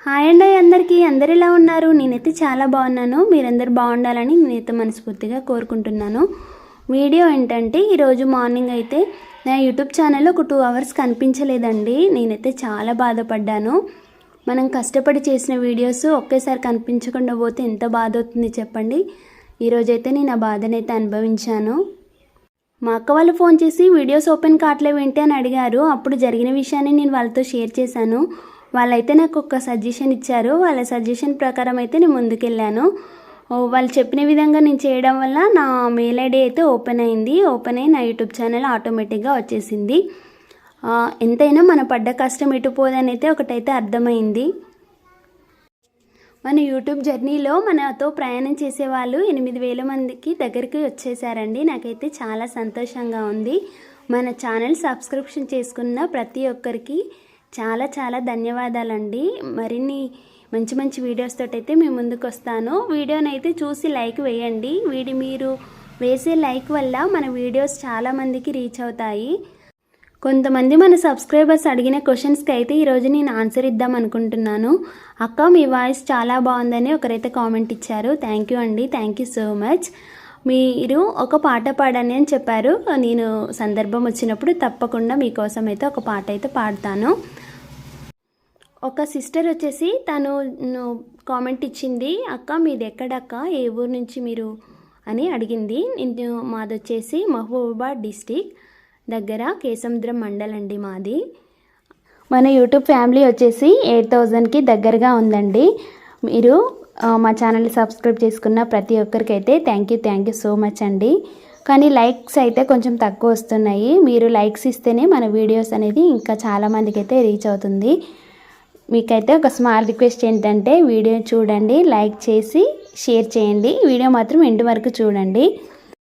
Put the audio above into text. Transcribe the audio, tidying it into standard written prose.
Hi అండి అందరికీ, అందరు ఎలా ఉన్నారు? నేనైతే చాలా బాగున్నాను. మీరందరూ బాగుండాలని నేనైతే మనస్ఫూర్తిగా కోరుకుంటున్నాను. వీడియో ఏంటంటే ఈరోజు మార్నింగ్ అయితే నా యూట్యూబ్ ఛానల్లో ఒక 2 అవర్స్ కనిపించలేదండి. నేనైతే చాలా బాధపడ్డాను. మనం కష్టపడి చేసిన వీడియోస్ ఒకేసారి కనిపించకుండా పోతే ఎంత బాధ అవుతుంది చెప్పండి. ఈరోజైతే నేను ఆ బాధనైతే అనుభవించాను. మా అక్క వాళ్ళు ఫోన్ చేసి వీడియోస్ ఓపెన్ కావట్లేవేంటి అని అడిగారు. అప్పుడు జరిగిన విషయాన్ని నేను వాళ్ళతో షేర్ చేశాను. వాళ్ళైతే నాకు ఒక సజెషన్ ఇచ్చారు. వాళ్ళ సజెషన్ ప్రకారం అయితే నేను ముందుకెళ్ళాను. వాళ్ళు చెప్పిన విధంగా నేను చేయడం వల్ల నా మెయిల్ ఐడి అయితే ఓపెన్ అయ్యి నా యూట్యూబ్ ఛానల్ ఆటోమేటిక్గా వచ్చేసింది. ఎంతైనా మన పడ్డ కష్టం ఎటుపోదని అయితే ఒకటైతే అర్థమైంది. మన యూట్యూబ్ జర్నీలో మనతో ప్రయాణం చేసేవాళ్ళు 8,000 మందికి దగ్గరికి వచ్చేసారండి. నాకైతే చాలా సంతోషంగా ఉంది. మన ఛానల్ సబ్స్క్రిప్షన్ చేసుకున్న ప్రతి ఒక్కరికి చాలా చాలా ధన్యవాదాలండి. మరిన్ని మంచి మంచి వీడియోస్ తోటైతే మేము ముందుకు వస్తాను. వీడియోనైతే చూసి లైక్ వేయండి. మీరు వేసే లైక్ వల్ల మన వీడియోస్ చాలామందికి రీచ్ అవుతాయి. కొంతమంది మన సబ్స్క్రైబర్స్ అడిగిన క్వశ్చన్స్కి అయితే ఈరోజు నేను ఆన్సర్ ఇద్దాం అనుకుంటున్నాను. అక్క మీ వాయిస్ చాలా బాగుందని ఒకరైతే కామెంట్ ఇచ్చారు. థ్యాంక్ యూ అండి, థ్యాంక్ యూ సో మచ్. మీరు ఒక పాట పాడని అని చెప్పారు. నేను సందర్భం వచ్చినప్పుడు తప్పకుండా మీకోసం అయితే ఒక పాట అయితే పాడతాను. ఒక సిస్టర్ వచ్చేసి తను కామెంట్ ఇచ్చింది, అక్క మీది ఎక్కడక్క, ఏ ఊరు నుంచి మీరు అని అడిగింది. మాది వచ్చేసి మహబూబాబాద్ డిస్టిక్ దగ్గర కేసముద్రం మండల్ అండి మాది. మన యూట్యూబ్ ఫ్యామిలీ వచ్చేసి 8,000కి దగ్గరగా ఉందండి. మీరు మా ఛానల్ సబ్స్క్రైబ్ చేసుకున్న ప్రతి ఒక్కరికైతే థ్యాంక్ యూ సో మచ్ అండి. కానీ లైక్స్ అయితే కొంచెం తక్కువ వస్తున్నాయి. మీరు లైక్స్ ఇస్తేనే మన వీడియోస్ అనేది ఇంకా చాలామందికి అయితే రీచ్ అవుతుంది. మీకైతే ఒక స్మాల్ రిక్వెస్ట్ ఏంటంటే వీడియో చూడండి, లైక్ చేసి షేర్ చేయండి. వీడియో మాత్రం ఎండ్ వరకు చూడండి.